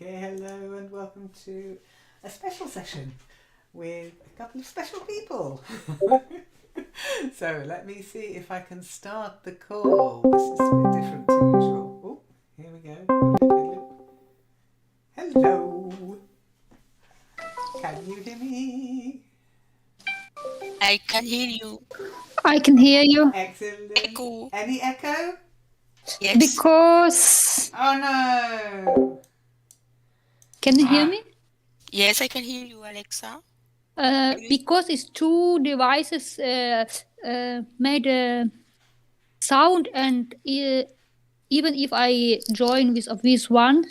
Okay, hello and welcome to a special session with a couple of special people. So let me see if I can start the call. This is a bit different to usual. Oh, here we go. Hello. Can you hear me? I can hear you. I can hear you. Excellent. Echo. Any echo? Yes. Because Oh no. can you hear me? Yes, I can hear you, Alexa. Because it's two devices made a sound, and even if I join with one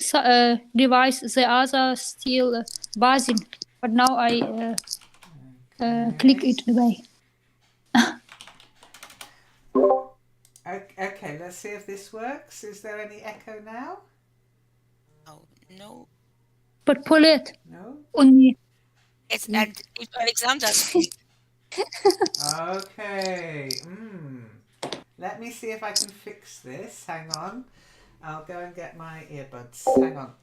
device, the other still buzzing. But now I click it away. Okay, let's see if this works. Is there any echo now? Oh, no. But Paulette, No? only It's and if Alexander speaks. Okay. Let me see if I can fix this. Hang on. I'll go and get my earbuds. Hang on.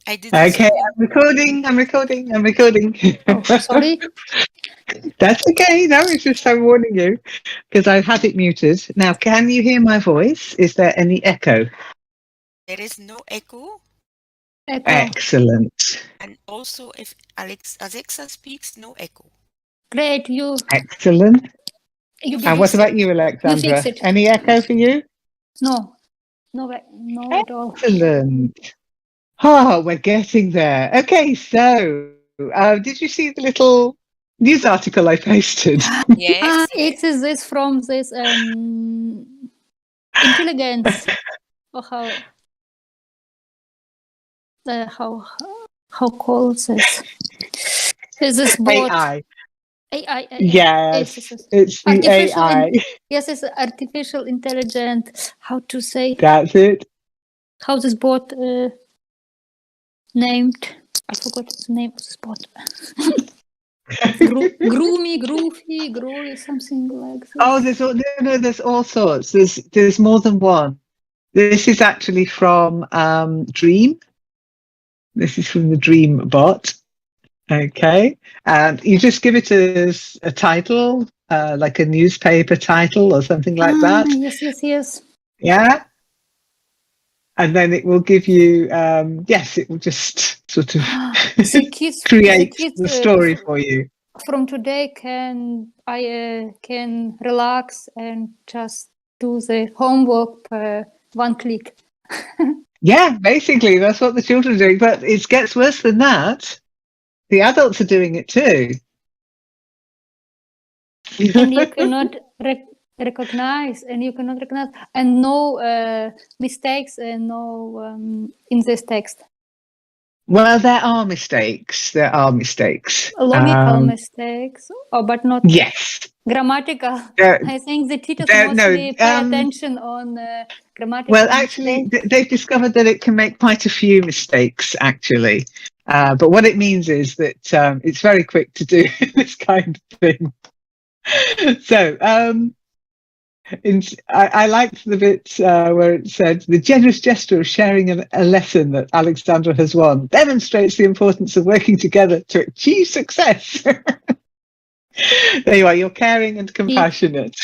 I didn't Okay, see. I'm recording. oh, sorry. That's okay. No, it's just I'm warning you because I've had it muted. Now, can you hear my voice? Is there any echo? There is no echo. Echo. Excellent. And also if Alexa speaks, no echo. Great, Excellent. you And what fix about you, you Alexandra? fix it. Any echo for you? No at all. Excellent. We're getting there. Okay, so did you see the little news article I posted? Yes, It is this from this intelligence or how call this? Is this bot AI. AI? Yes, Yes. it's the AI. Yes, it's artificial intelligence. How to say? That's it. How this bot named? I forgot the name of this bot. Groovy, something like this. Oh, there's all sorts. There's more than one. This is actually from Dream. This is from the Dream bot. Okay, and you just give it a title, like a newspaper title or something like that. Yes. Yeah, and then it will give you. Yes, it will just sort of The kids, create the story for you. from today can relax and just do the homework per one click. Yeah, basically that's what the children are doing, but it gets worse than that. The adults are doing it too. and you cannot recognize, and no mistakes, and no in this text. Well, there are mistakes. There are mistakes. Logical mistakes, but not Yes. grammatical. There- I think the teachers no, mostly pay attention on grammatical Well, actually, mistakes. they've discovered that it can make quite a few mistakes, actually. But what it means is that it's very quick to do this kind of thing. So I liked the bit where it said, the generous gesture of sharing a lesson that Alexandra has won demonstrates the importance of working together to achieve success. There you are, you're caring and compassionate.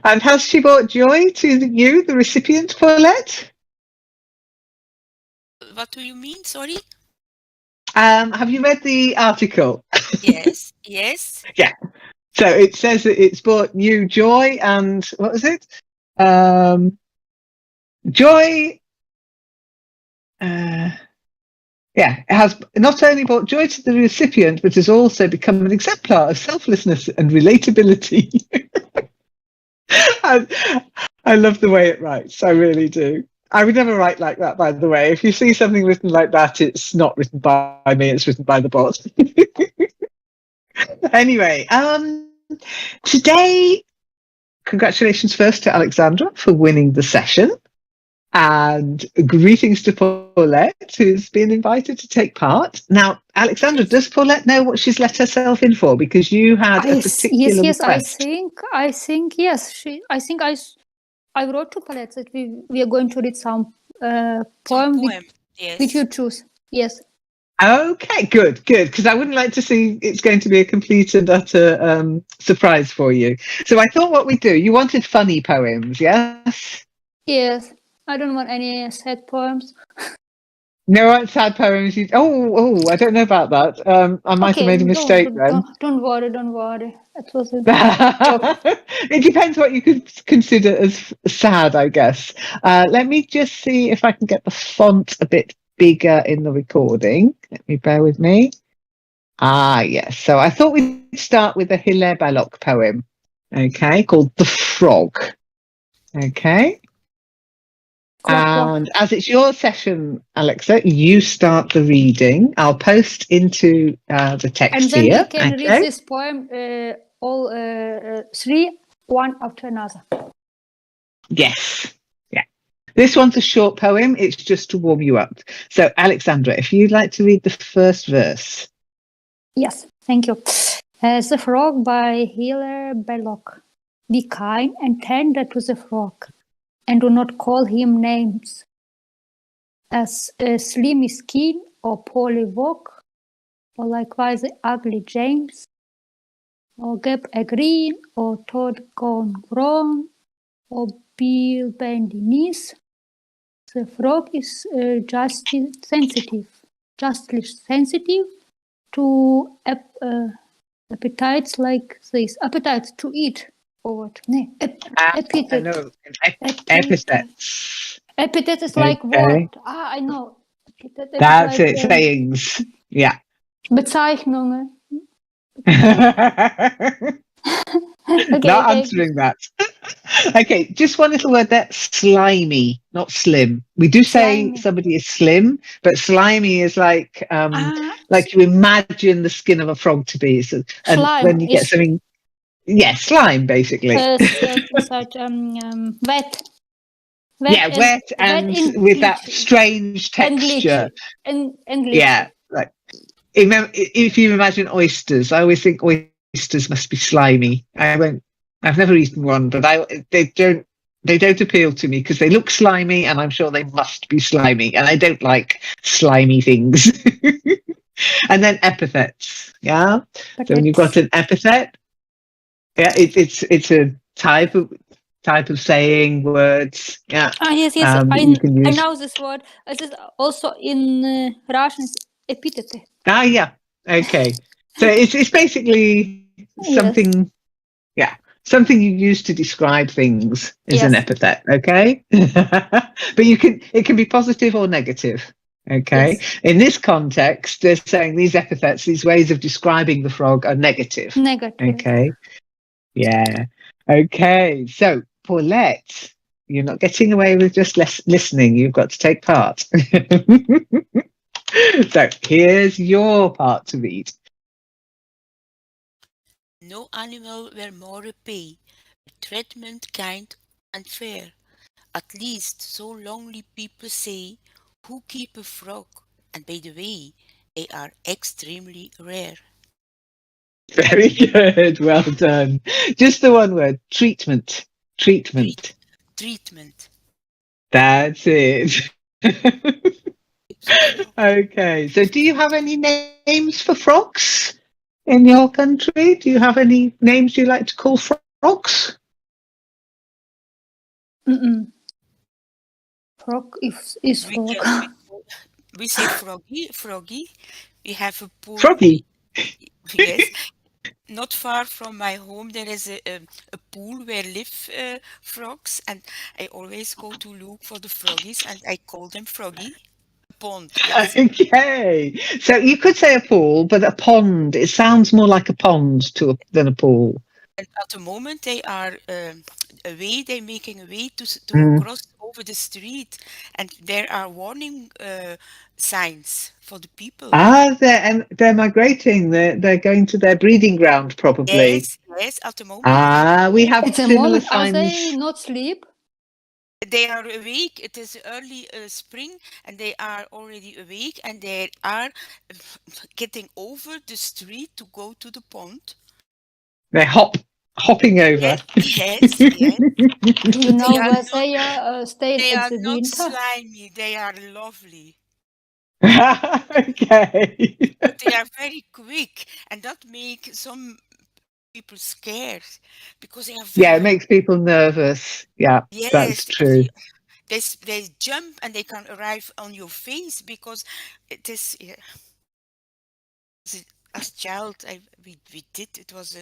And has she brought joy to you, the recipient, Paulette? What do you mean? Sorry. Have you read the article? Yes. Yes. Yeah. So it says that it's brought you joy and what was it? Joy. It has not only brought joy to the recipient, but has also become an exemplar of selflessness and relatability. I love the way it writes. I really do. I would never write like that, by the way. If you see something written like that, it's not written by me, it's written by the bot. Anyway, today, congratulations first to Alexandra for winning the session. And greetings to Paulette, who's been invited to take part. Now, Alexandra, does Paulette know what she's let herself in for? Because you had a particular yes, request. I think yes. I wrote to Paulette that we are going to read some poem Yes. which you choose. Yes. Okay, good, because I wouldn't like to see it's going to be a complete and utter surprise for you. So I thought what we'd do, you wanted funny poems, yes? Yes. I don't want any sad poems. No sad poems. I don't know about that. I might have made a mistake then. Don't worry. It was a joke. It depends what you could consider as sad, I guess. Let me just see if I can get the font a bit bigger in the recording. Let me bear with me. Yes. So I thought we'd start with a Hilaire Belloc poem, okay, called The Frog. Okay. And as it's your session, Alexa, you start the reading. I'll post into the text and then here. we can read this poem all three, one after another. Yes. Yeah. This one's a short poem. It's just to warm you up. So, Alexandra, if you'd like to read the first verse. Yes, thank you. The Frog by Hilaire Belloc. Be kind and tender to the frog, and do not call him names, as Slimy Skin or Polly Walk, or likewise the ugly James, or Gap a Green, or Todd Gone Wrong, or Bill Bandy Knees. The frog is justly sensitive to appetites like this. Appetites to eat. Or what? No, epithet. No, epithets. Epithet is like what? I know. That's like, it, sayings. Yeah. Bezeichnungen. Not answering that. Okay, just one little word there. Slimy, not slim. We do say somebody is slim, but slimy is like you imagine the skin of a frog to be. So, and when you get something, slime basically. Such wet. Wet and with that strange texture. And yeah, like if you imagine oysters, I always think oysters must be slimy. I've never eaten one, but they don't appeal to me because they look slimy, and I'm sure they must be slimy, and I don't like slimy things. And then epithets, yeah. So when you've got an epithet, it's a type of saying, words, yeah. Yes. I know this word. It is also in Russian. Epitaph. Yeah. Okay. So it's basically something. Yeah. Something you use to describe things is an epithet, okay? But it can be positive or negative, Okay. Yes. In this context, they're saying these epithets, these ways of describing the frog are negative. Negative. Okay. Yeah. Okay. So, Paulette, you're not getting away with just listening. You've got to take part. So, here's your part to read. No animal were more repay, treatment kind and fair. At least so longly people say, who keep a frog? And by the way, they are extremely rare. Very good. Well done. Just the one word, treatment. Treatment. Treatment. That's it. Sorry. Okay. So, do you have any names for frogs in your country? Do you have any names you like to call frogs? Frog is We frog. can we say froggy. We have a pool. Froggy. Yes, not far from my home there is a pool where live frogs, and I always go to look for the froggies, and I call them froggy. A pond, yes. Okay. So you could say a pool, but a pond, it sounds more like a pond than a pool. And at the moment they are away. They're making a way to Mm. cross over the street, and there are warning signs for the people. They're migrating. They're going to their breeding ground, probably. Yes, yes. At the moment, We have At the similar moment, are signs. they not sleep? they are awake. It is early spring, and they are already awake, and they are getting over the street to go to the pond. They're hopping over. Yes, yes, yes. Do you But know where they stayed they at are the not winter? slimy. They are lovely, Okay. but they are very quick, and that make some people scared because they are Yeah, it very makes people nervous. Yeah, that's yes, because true. they jump and they can arrive on your face because it is. Yeah, as child, we did it was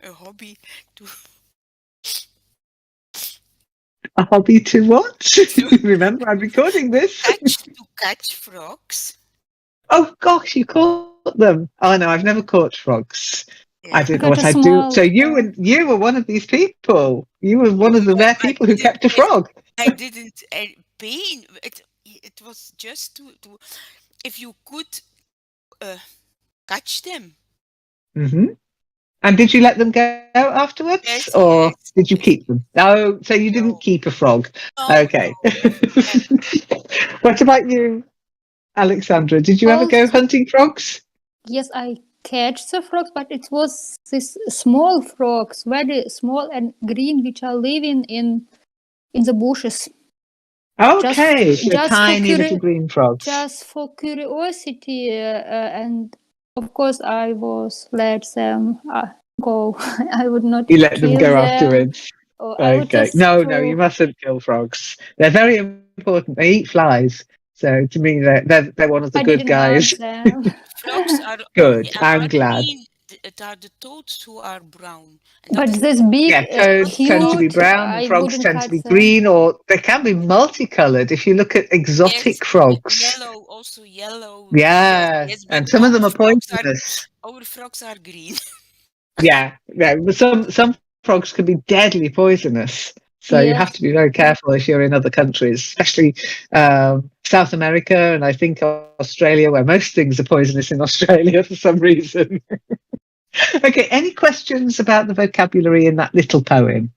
a hobby to A hobby to what? to Remember, I'm recording this. catch frogs. Oh gosh, you caught them. Oh no, I've never caught frogs. I Yeah. don't know Got what a I'd do. small So frog. you were one of these people. You were one of the No, rare I people who didn't. kept a frog. I didn't pain. It was just to if you could uh, catch them. Hmm. And did you let them go afterwards, Yes, or yes, did you yes. keep them? No, so you didn't No, keep a frog. no, Okay. never. What about you, Alexandra? Did you ever go Also, hunting frogs? yes, I catch the frogs, but it was this small frogs, very small and green, which are living in the bushes. Just Okay, so just for tiny little green frogs. just for curiosity, and of course I was let them go. I would not You let them kill go them, afterwards. or I would Okay. just No, you to. mustn't kill frogs. They're very important. They eat flies. So to me, they're one of the I good didn't guys. harm them. Frogs Good. I'm are glad. green. It are the toads who are brown, and that But is this big, Yeah, toads tend to be cute, brown and I frogs wouldn't tend to cut be them. green, or they can be multicolored if you look at yes, exotic frogs. yellow also yellow. Yes, Yeah, yes, but and some of them are poisonous. our frogs are green. Yeah, yeah. But some frogs can be deadly poisonous. So you have Yes. to be very careful if you're in other countries, especially South America and I think Australia, where most things are poisonous in Australia for some reason. Okay, any questions about the vocabulary in that little poem?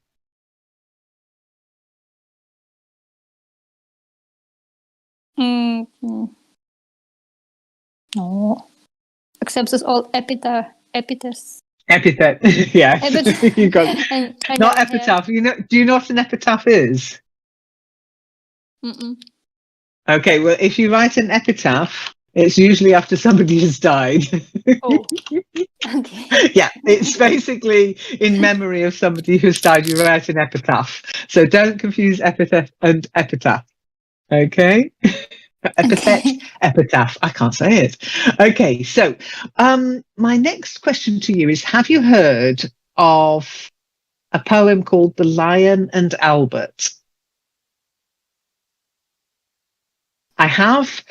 Mm, no. Except this all epithets. Epithet, yes, you got I not never had. epitaph. Do you know what an epitaph is? Mm-mm. Okay, well, if you write an epitaph, it's usually after somebody has died. Oh, okay. Yeah, it's basically in memory of somebody who's died. You write an epitaph. So don't confuse epithet and epitaph. Okay. Epithet, Okay. epitaph. I can't say it. Okay, so my next question to you is: have you heard of a poem called "The Lion and Albert"? I have,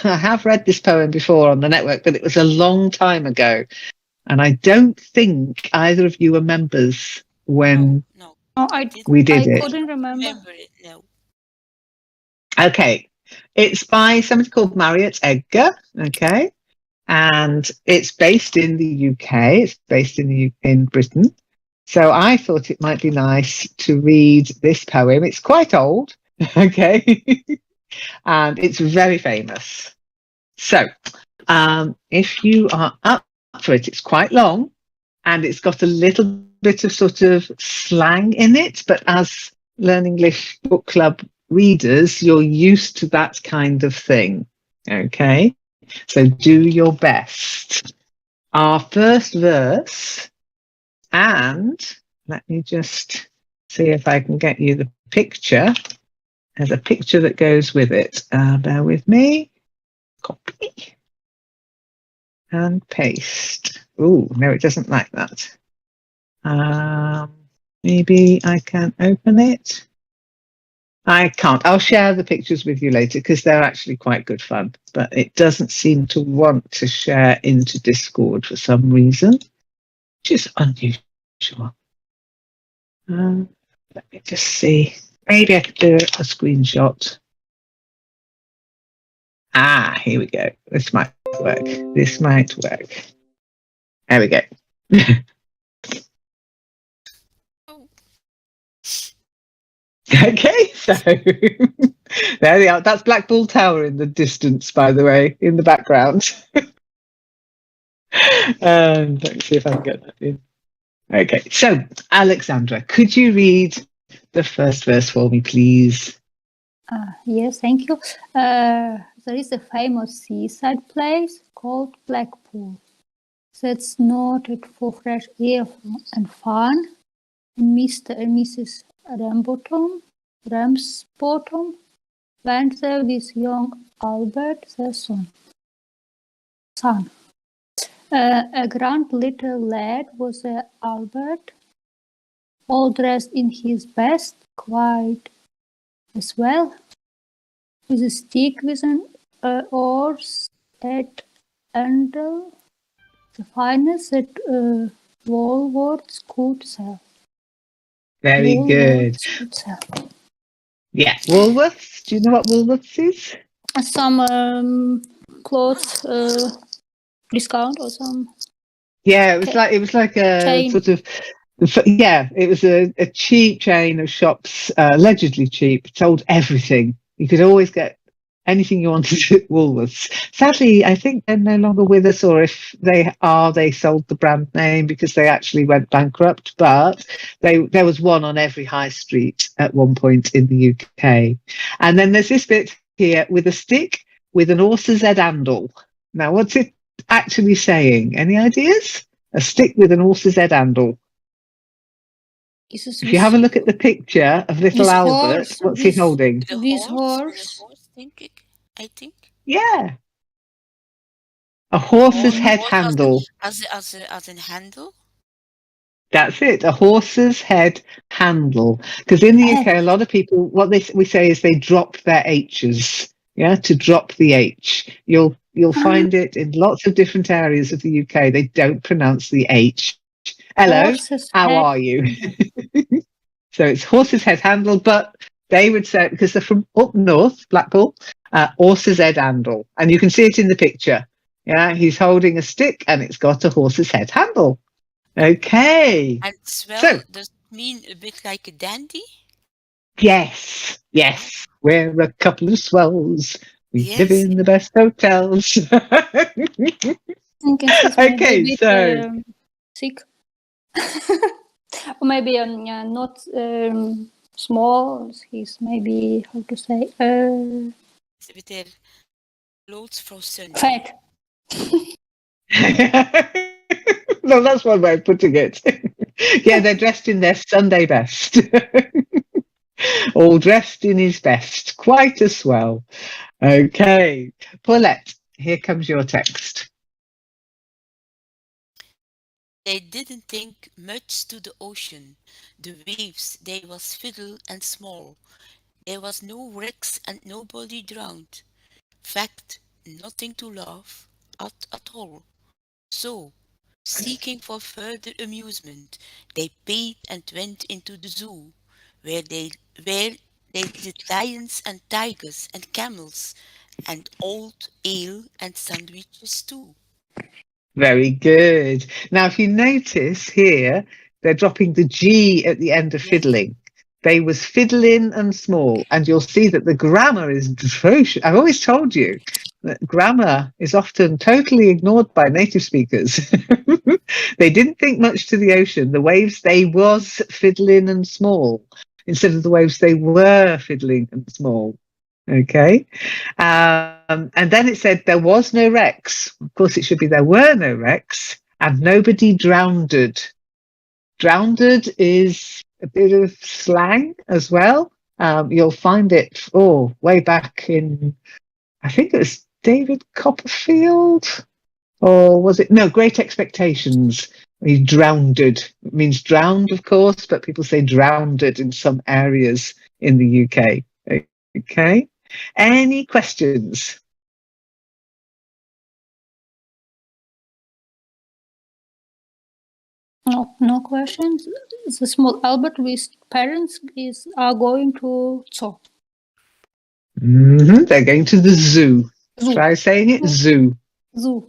I have read this poem before on the network, but it was a long time ago. And I don't think either of you were members when No, Oh, we did I it. couldn't remember. remember it now. Okay. It's by somebody called Marriott Edgar. Okay. And it's based in the UK. It's based in Britain. So I thought it might be nice to read this poem. It's quite old. Okay. And it's very famous. So if you are up for it, it's quite long and it's got a little bit of sort of slang in it. But as Learn English Book Club readers, you're used to that kind of thing. Okay. So do your best. Our first verse, and let me just see if I can get you the picture. There's a picture that goes with it. Bear with me. Copy and paste. Oh, no, it doesn't like that. Maybe I can open it. I can't. I'll share the pictures with you later because they're actually quite good fun, but it doesn't seem to want to share into Discord for some reason, which is unusual. Let me just see. Maybe I could do a screenshot. Here we go. This might work. This might work. There we go. Oh, Okay, so there they are. That's Blackpool Tower in the distance, by the way, in the background. Let's see if I can get that in. Okay, so Alexandra, could you read the first verse for me, please? Yes, thank you. There is a famous seaside place called Blackpool that's noted for fresh air and fun. And Mr. and Mrs. Ramsbottom went there with young Albert, their son. A grand little lad was Albert, all dressed in his best, quite as well, with a stick with an oars at handle, the finest that Woolworths could sell. Very good. Woolworths could sell. Yeah, Woolworths. Do you know what Woolworths is? Some clothes discount or some. Yeah, it was like a Chain. sort of it was a cheap chain of shops, allegedly cheap, sold everything. You could always get anything you wanted at Woolworths. Sadly, I think they're no longer with us, or if they are, they sold the brand name because they actually went bankrupt. But there was one on every high street at one point in the UK. And then there's this bit here with a stick with an horse's head handle. Now, what's it actually saying? Any ideas? A stick with an horse's head handle. If you have a look at the picture of little This Albert, horse, what's he this- holding? the This horse, horse. I think. Yeah, a horse's Mm. head Horse handle. as in handle. That's it, a horse's head handle. Because in the UK, a lot of people, what we say is they drop their H's. Yeah, to drop the H. You'll find it in lots of different areas of the UK. They don't pronounce the H. Hello, Horse's how head are you? So it's horse's head handle, but they would say, because they're from up north, Blackpool, horse's head handle. And you can see it in the picture. Yeah, he's holding a stick and it's got a horse's head handle. Okay. And swell, So, does it mean a bit like a dandy? yes, we're a couple of swells. We live Yes. in the best hotels. I think he's maybe Okay, a bit so sick. Or maybe not small. He's maybe, how to say, With their clothes for Sunday. fat. no, that's one way of putting it. Yeah, they're dressed in their Sunday best. All dressed in his best. Quite as well. Okay. Paulette, here comes your text. They didn't think much to the ocean. The waves, they was fiddle and small. There was no wrecks and nobody drowned. Fact, nothing to laugh at all. So, seeking for further amusement, they paid and went into the zoo, where they did lions and tigers and camels, and old ale and sandwiches too. Very good. Now, if you notice here, they're dropping the G at the end of Yes. fiddling. They was fiddling and small, and you'll see that the grammar is atrocious. I've always told you that grammar is often totally ignored by native speakers. They didn't think much to the ocean. The waves, they was fiddling and small, instead of the waves, they were fiddling and small. Okay. And then it said there was no wrecks. Of course, it should be there were no wrecks, and nobody drowned. Drowned is a bit of slang as well. You'll find it way back in, I think it was David Copperfield, or was it? No, Great Expectations. He drowned. It means drowned, of course, but people say drowned in some areas in the UK. Okay. Any questions? No questions. The small Albert with parents are going to zoo. They're going to the zoo. Zoo. Try saying it. Zoo. Zoo.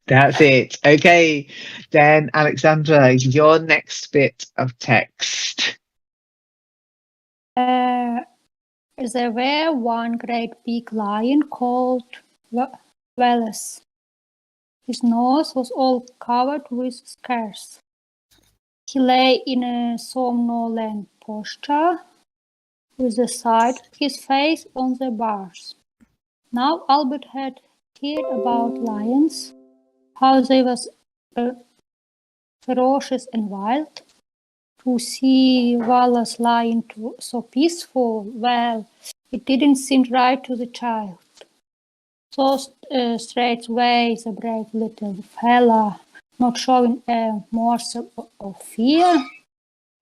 That's it. Okay. Then, Alexandra, your next bit of text. There were one great big lion called Wallace. His nose was all covered with scars. He lay in a somnolent posture, with the side of his face on the bars. Now Albert had heard about lions, how they was ferocious and wild. To see Wallace lying so peaceful, well, it didn't seem right to the child. So straightway the brave little fella, not showing a morsel of fear,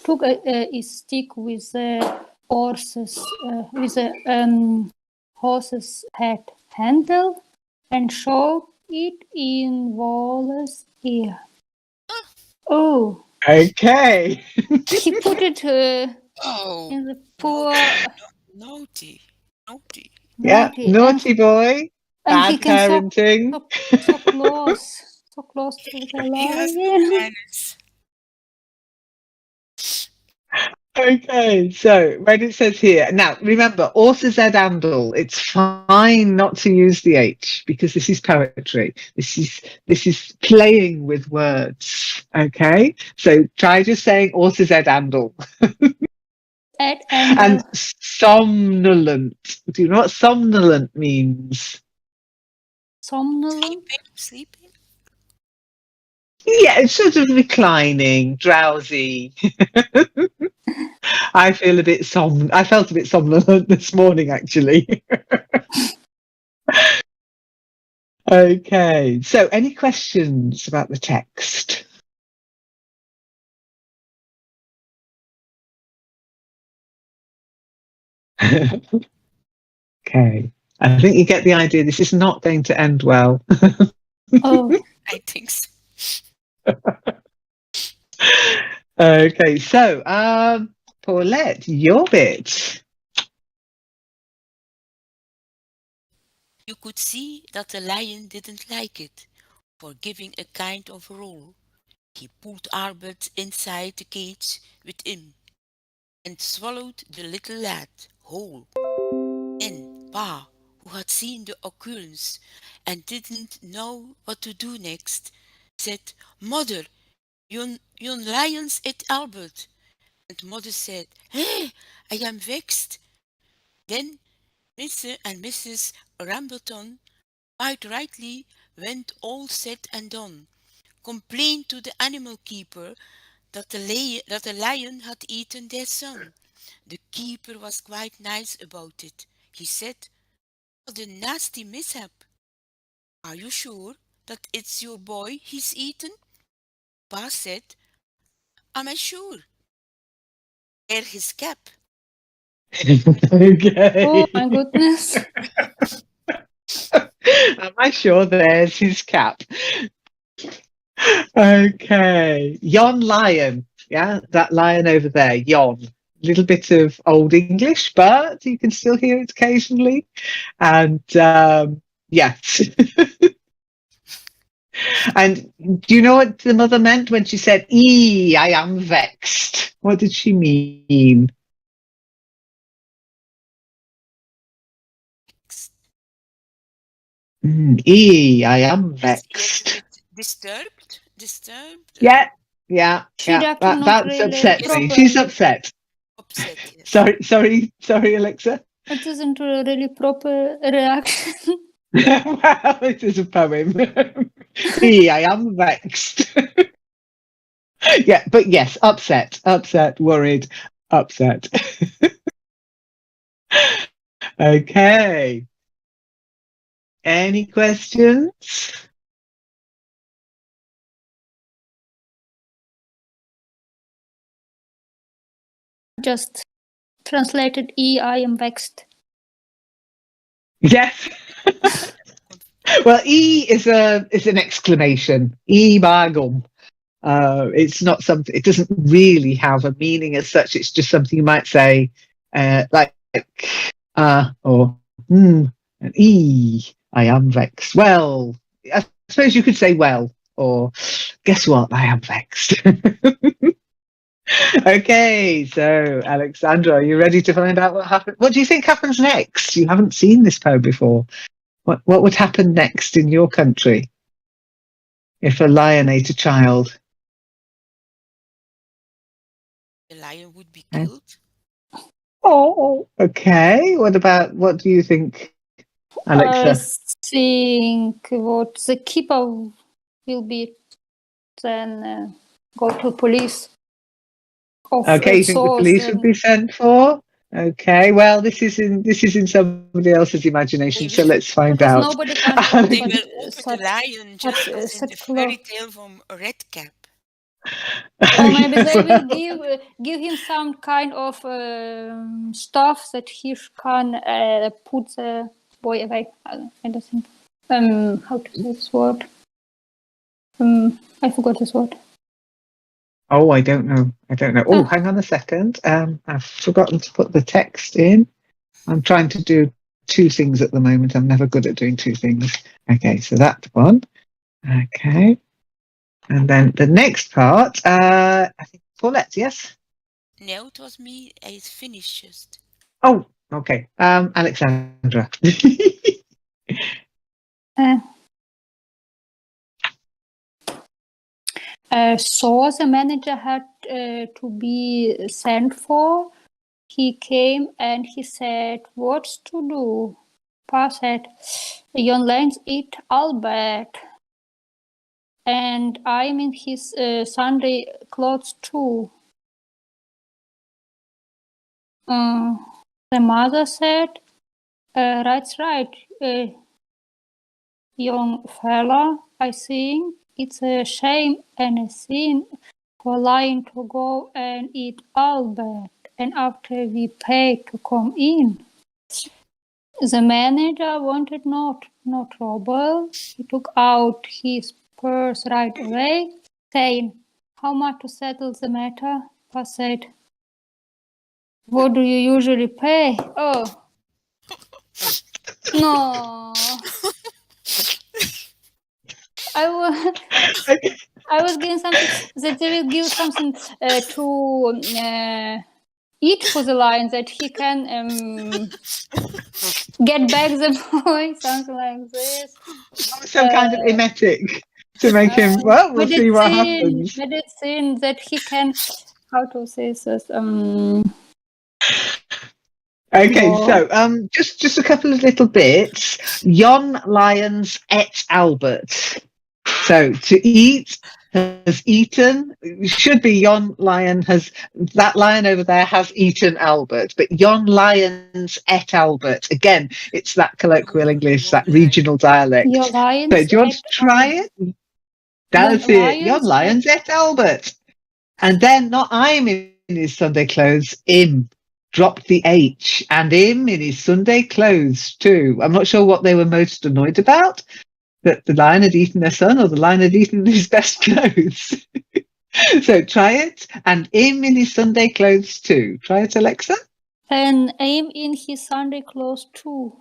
took a stick with the horse's head handle and shoved it in Wallace's ear. Oh, Okay. he put it Oh, in the poor naughty. Yeah, naughty boy. and he Bad came parenting. so close to the lion. Okay, so when it says here, now remember, author Z handle, it's fine not to use the H because this is poetry. This is playing with words. Okay, so try just saying author Z handle. And somnolent. Do you know what somnolent means? Somnolent? Sleeping? Yeah, it's sort of reclining, drowsy. I felt a bit somnolent this morning, actually. Okay, so any questions about the text? Okay, I think you get the idea. This is not going to end well. Oh, I think so. Okay, so Paulette, your bit. You could see that the lion didn't like it, for giving a kind of roll. He pulled Albert inside the cage with him and swallowed the little lad whole. Then Pa, who had seen the occurrence and didn't know what to do next, said, "Mother, yon lions ate Albert." And Mother said, "Hey, I am vexed." Then Mr. and Mrs. Rambleton quite rightly, when all said and done, complained to the animal keeper that the lion had eaten their son. The keeper was quite nice about it. He said, "What a nasty mishap. Are you sure that it's your boy he's eaten?" Pa said, "Am I sure? Wear his cap." Okay. oh my goodness. Am I sure there's his cap? Okay. Yon lion. Yeah, that lion over there, yon. Little bit of Old English, but you can still hear it occasionally. And yes. And do you know what the mother meant when she said, I am vexed? What did she mean? I am Yes, vexed. a bit disturbed. Disturbed. Yeah. She reacted not That's really upset me. Yes. She's properly. upset. Upset. Yes. Sorry, Alexa. It isn't a really proper reaction. Well, it is a poem. I am vexed. Yeah, but yes, upset, worried, upset. Okay. Any questions? Just translated I am vexed. Yes. Well, is an exclamation. Bagum. It's not something. It doesn't really have a meaning as such. It's just something you might say, like or and I am vexed. Well, I suppose you could say well, or guess what? I am vexed. Okay, so Alexandra, are you ready to find out what happened? What do you think happens next? You haven't seen this poem before. What would happen next in your country if a lion ate a child? The lion would be killed. Oh, okay. What do you think, Alexa? I think what the keeper will be then go to police. Okay, you think the police would be sent for? Okay, well, this is in somebody else's imagination, so let's find because out. nobody can They open will open the lion just as in the such fairy tale from Red Cap. or maybe they will Well, give him some kind of stuff that he can put the boy away. I don't think. How to say this word? I forgot this word. oh, I don't know. Oh, hang on a second. I've forgotten to put the text in. I'm trying to do two things at the moment. I'm never good at doing two things. Okay, so that one. Okay. And then the next part, I think Paulette, yes? No, it was me. I finished just. Oh, okay. Alexandra. So the manager had to be sent for. He came and he said, "What's to do?" Pa said, "Your lanes eat Albert, and I'm in his Sunday clothes too." The mother said, "That's right, young fella. I think it's a shame and a sin for lion to go and eat Albert, and after we pay to come in." The manager wanted no trouble. He took out his purse right away, saying, "How much to settle the matter?" Pa said, "What do you usually pay?" Oh, no. I was getting something that they will give something to eat for the lion that he can get back the boy, something like this. Some kind of emetic to make him, well, we'll see what happens. Medicine that he can, how to say this? Okay, so just a couple of little bits. Yon lions et Albert. So to eat has eaten. It should be yon lion has, that lion over there has eaten Albert, but yon lions et Albert. Again, it's that colloquial English, that regional dialect. Your lions. So do you want to try it? That's it. Yon lions et Albert. And then not I'm in his Sunday clothes, him. dropped the H, and him in his Sunday clothes too. I'm not sure what they were most annoyed about, that the lion had eaten their son or the lion had eaten his best clothes. So try it, and him in his Sunday clothes too. Try it, Alexa. And I'm in his Sunday clothes too.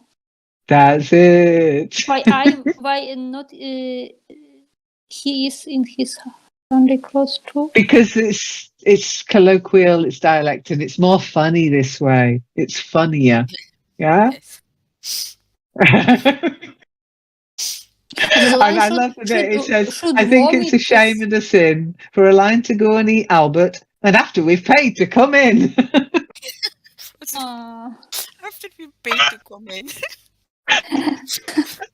That's it. Why not? He is in his Sunday clothes too. Because it's colloquial, it's dialect, and it's more funny this way. It's funnier. Yeah. Yes. The lion I love that it says, should I think it's a vomit shame and a sin for a lion to go and eat Albert, and after we've paid to come in. After we paid to come in.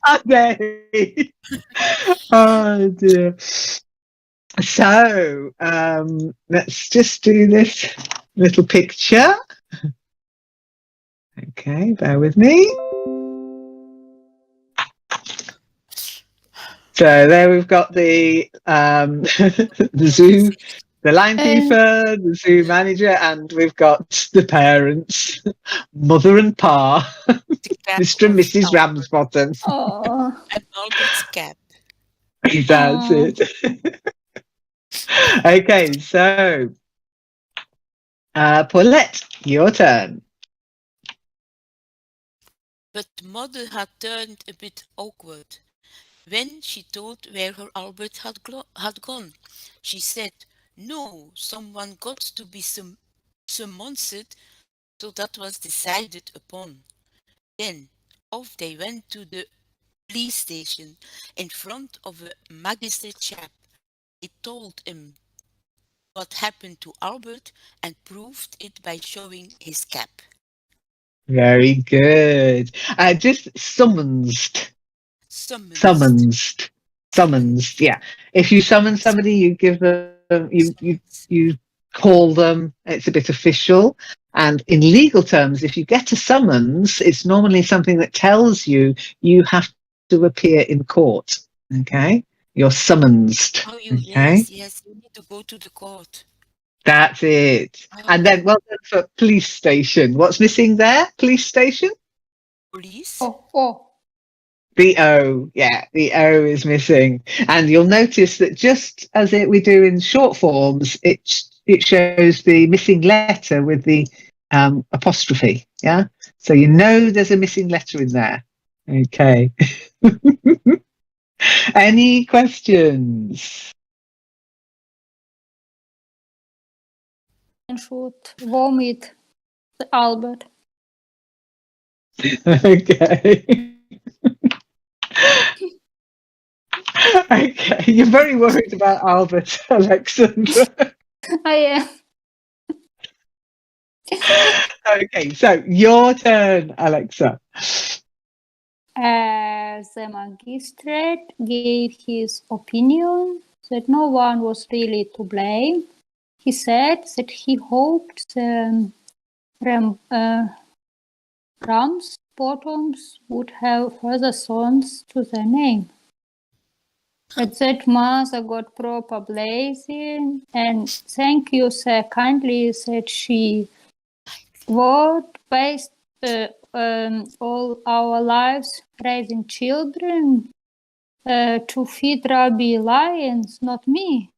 Are they? Oh dear. So let's just do this little picture. Okay, bear with me. So there we've got the the zoo, the line keeper, the zoo manager, and we've got the parents, mother and pa, Mr. and Mrs. Ramsbottom. Oh. And Albert's cap. That's it. Okay, so Paulette, your turn. But mother had turned a bit awkward when she told where her Albert had gone. She said, "No, someone got to be summoned," so that was decided upon. Then off they went to the police station in front of a magistrate chap. He told him what happened to Albert and proved it by showing his cap. Very good. Just summonsed. Summonsed. Yeah. If you summon somebody, you give them, you call them. It's a bit official. And in legal terms, if you get a summons, it's normally something that tells you you have to appear in court. Okay. You're summonsed. Oh, Okay. yes, you need to go to the court. That's it. Oh. And then, well done for police station. What's missing there? Police station? Police? Oh. The O, yeah, the O is missing. And you'll notice that just as we do in short forms, it shows the missing letter with the apostrophe, yeah? So you know there's a missing letter in there. Okay. Any questions? And should vomit Albert. Okay. Okay, you're very worried about Albert, Alexandra. I am. Okay, so your turn, Alexa. The magistrate gave his opinion that no one was really to blame. He said that he hoped the Ramsbottoms would have further sons to their name. At that mother got proper blazing, and thank you, sir, kindly, said she. What based all our lives raising children to feed Rabbi lions, not me.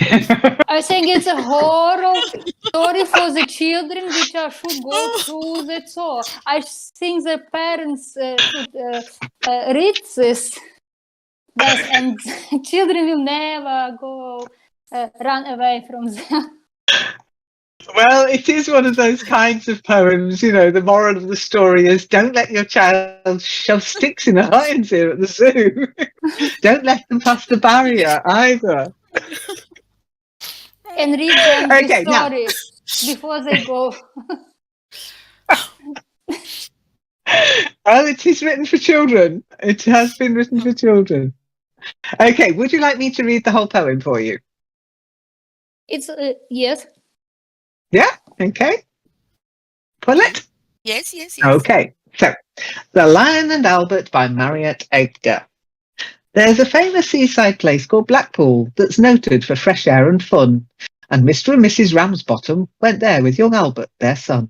I think it's a horrible story for the children which should go through that. So I think the parents should read this. Yes, and children will never go run away from them. Well, it is one of those kinds of poems, you know, the moral of the story is don't let your child shove sticks in the lions here at the zoo. Don't let them pass the barrier either. And read them the story before they go. Well, it is written for children. It has been written for children. Okay, would you like me to read the whole poem for you? It's yes. Yeah, okay. Paulette? Yes. Okay, so The Lion and Albert by Marriott Edgar. There's a famous seaside place called Blackpool that's noted for fresh air and fun, and Mr. and Mrs. Ramsbottom went there with young Albert, their son.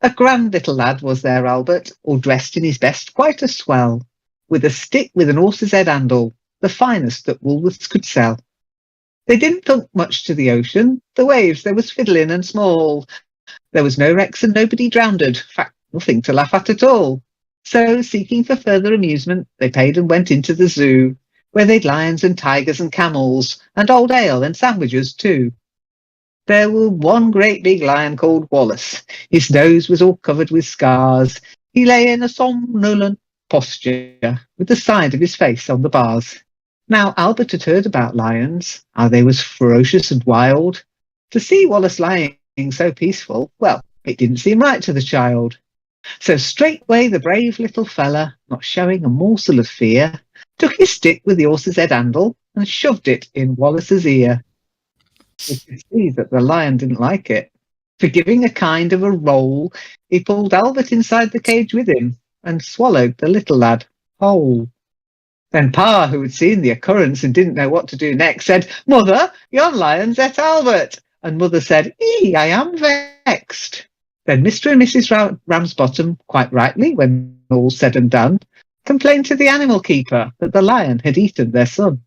A grand little lad was there, Albert, all dressed in his best, quite a swell, with a stick with an horse's head handle, the finest that Woolworths could sell. They didn't thunk much to the ocean, the waves they was fiddling and small. There was no wrecks and nobody drowned, fact, nothing to laugh at all. So, seeking for further amusement, they paid and went into the zoo, where they'd lions and tigers and camels, and old ale and sandwiches too. There was one great big lion called Wallace. His nose was all covered with scars. He lay in a somnolent posture, with the side of his face on the bars. Now Albert had heard about lions, how they was ferocious and wild. To see Wallace lying so peaceful, well, it didn't seem right to the child. So straightway the brave little fella, not showing a morsel of fear, took his stick with the horse's head handle and shoved it in Wallace's ear. You could see that the lion didn't like it. For giving a kind of a roll, he pulled Albert inside the cage with him and swallowed the little lad whole. Then Pa, who had seen the occurrence and didn't know what to do next, said, "Mother, yon lion's et Albert." And Mother said, I am vexed." Then Mr. and Mrs. Ramsbottom, quite rightly, when all said and done, complained to the animal keeper that the lion had eaten their son.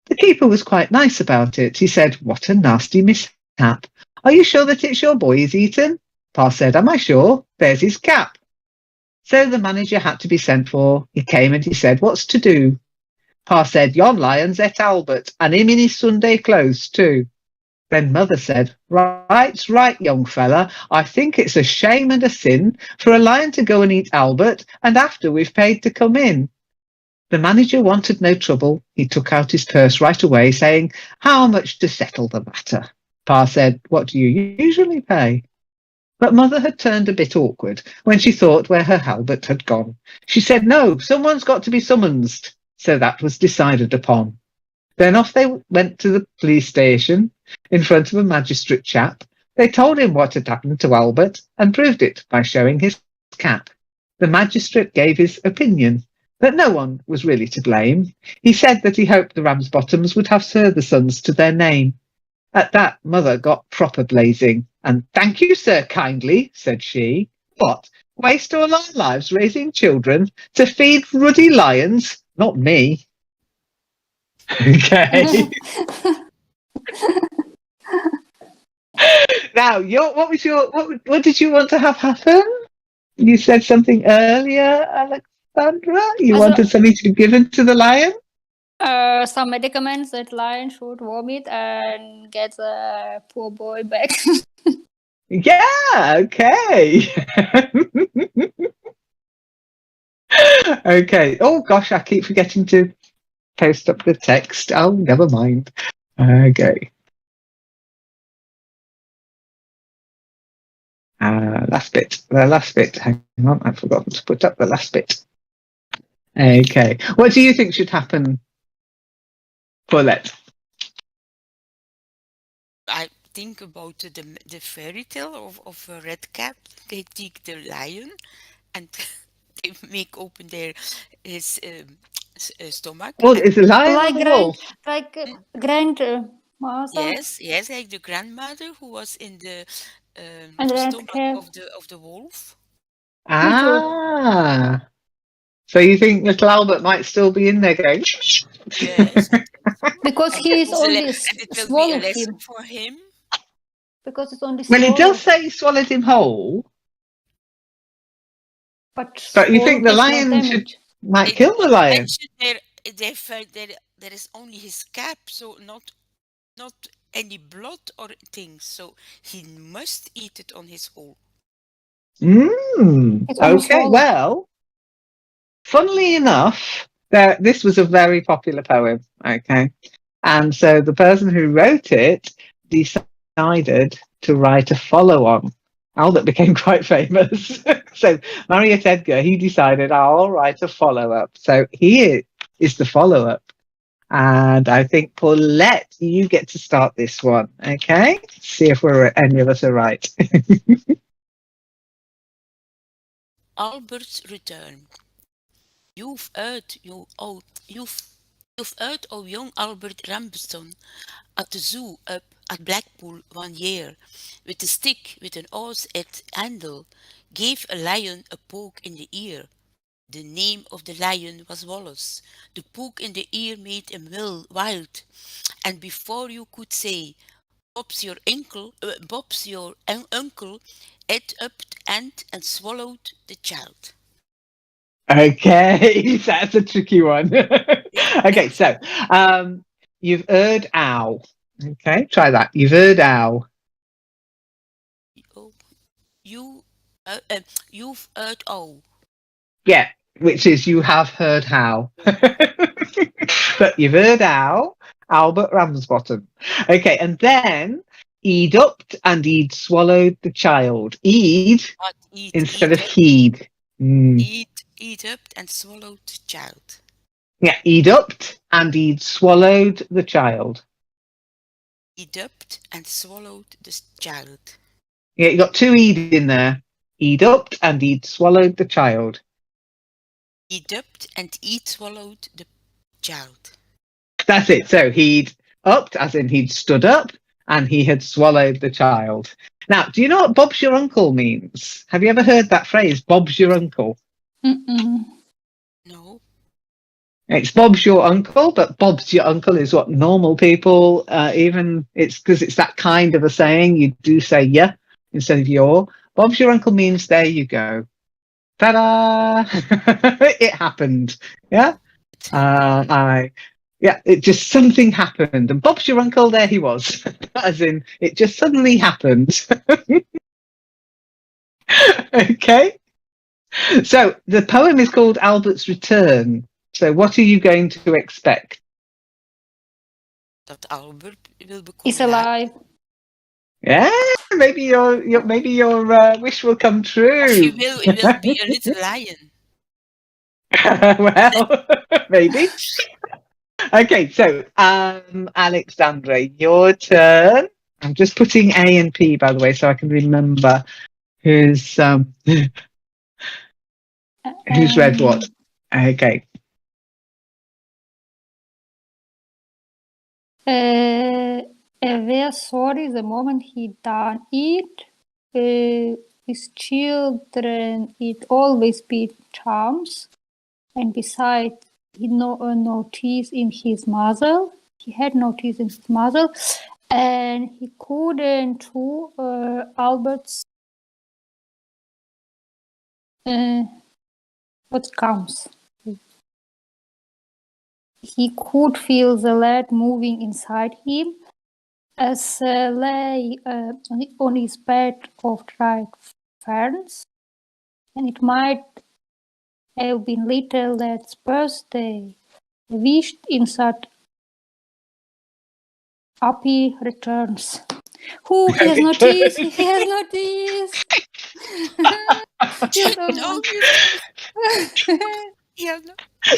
The keeper was quite nice about it. He said, "What a nasty mishap. Are you sure that it's your boy he's eaten?" Pa said, "Am I sure? There's his cap." So the manager had to be sent for. He came and he said, "What's to do?" Pa said, "Yon lion's et Albert, and him in his Sunday clothes too." Then Mother said, "Right's right, young fella. I think it's a shame and a sin for a lion to go and eat Albert, and after we've paid to come in." The manager wanted no trouble. He took out his purse right away, saying, "How much to settle the matter?" Pa said, "What do you usually pay?" But Mother had turned a bit awkward when she thought where her Albert had gone. She said, "No, someone's got to be summoned." So that was decided upon. Then off they went to the police station in front of a magistrate chap. They told him what had happened to Albert and proved it by showing his cap. The magistrate gave his opinion that no one was really to blame. He said that he hoped the Ramsbottoms would have further sons to their name. At that, Mother got proper blazing. "And thank you, sir, kindly," said she. "What? Waste all our lives raising children to feed ruddy lions? Not me." Okay. Now, what did you want to have happen? You said something earlier, Alexandra. You Also, wanted something to be given to the lion? some medicaments that lion should vomit and get the poor boy back. Yeah, okay. Okay. Oh gosh, I keep forgetting to post up the text. Oh, never mind. Okay. The last bit. Hang on, I've forgotten to put up the last bit. Okay. What do you think should happen, Paulette? I think about the fairy tale of a red cap. They take the lion and they make open his stomach. Well, And is the lion like or the wolf? grandmother yes, like the grandmother who was in the and stomach grandcat. of the wolf. Me too. Ah. So you think little Albert might still be in there going? Yes, I think so. Because he is only And it will be a swallowed lesson him. for him. Because it's only Well, it does swallowed. say he swallowed him whole, But but you think swallowed the is not lion damage. might They kill do the not lion? mention they felt that there is only his cap, so not any blood or things. So he must eat it on his own. It's only Okay, swallowed. well, funnily enough, this was a very popular poem, okay? And so the person who wrote it decided to write a follow-on. Albert became quite famous. So Mariette Edgar, he decided, I'll write a follow-up. So here is the follow-up. And I think, Paulette, you get to start this one, okay? See if any of us are right. Albert's return. You've earned your oath. You've You've heard of young Albert Ramsden at the zoo up at Blackpool one year, with a stick with an oars-edged handle, gave a lion a poke in the ear. The name of the lion was Wallace. The poke in the ear made him wild, and before you could say, Bob's your uncle, ate up the ant and swallowed the child. Okay, that's a tricky one. Okay, so you've heard owl. Okay, try that. You've heard owl. Oh, you, you've heard oh. Yeah, which is you have heard how. But you've heard owl, Albert Ramsbottom. Okay, and then he'd upped and he'd swallowed the child. He'd What eat, instead eat of up, he'd. eat up and swallowed the child. Yeah, he'd upped and he'd swallowed the child. He dumped and swallowed the child. Yeah, you got two E'd in there. He'd upped and he'd swallowed the child. He dumped and he swallowed the child. That's it. So he'd upped, as in he'd stood up, and he had swallowed the child. Now, do you know what Bob's your uncle means? Have you ever heard that phrase, Bob's your uncle? Mm-mm. No. It's Bob's your uncle, but Bob's your uncle is what normal people, even it's because it's that kind of a saying. You do say yeah instead of your. Bob's your uncle means there you go. Ta-da! It happened. Yeah. It just something happened, and Bob's your uncle. There he was, as in it just suddenly happened. Okay. So the poem is called Albert's Return. So what are you going to expect? Dat Albert will become He's alive. Yeah, maybe your wish will come true. He will be a little lion. Well, maybe. Okay, so Alexandra, your turn. I'm just putting A and P, by the way, so I can remember who's read what. Okay. Were sorry the moment he done it. His children, it always be charms, and besides, he no teeth in his muzzle. He had no teeth in his muzzle, and he couldn't chew Albert's what comes. He could feel the lad moving inside him as lay on his bed of dried ferns, and it might have been little lad's birthday, wished in such happy returns. Who he has no teeth? He has no teeth. Yes, No, he has no.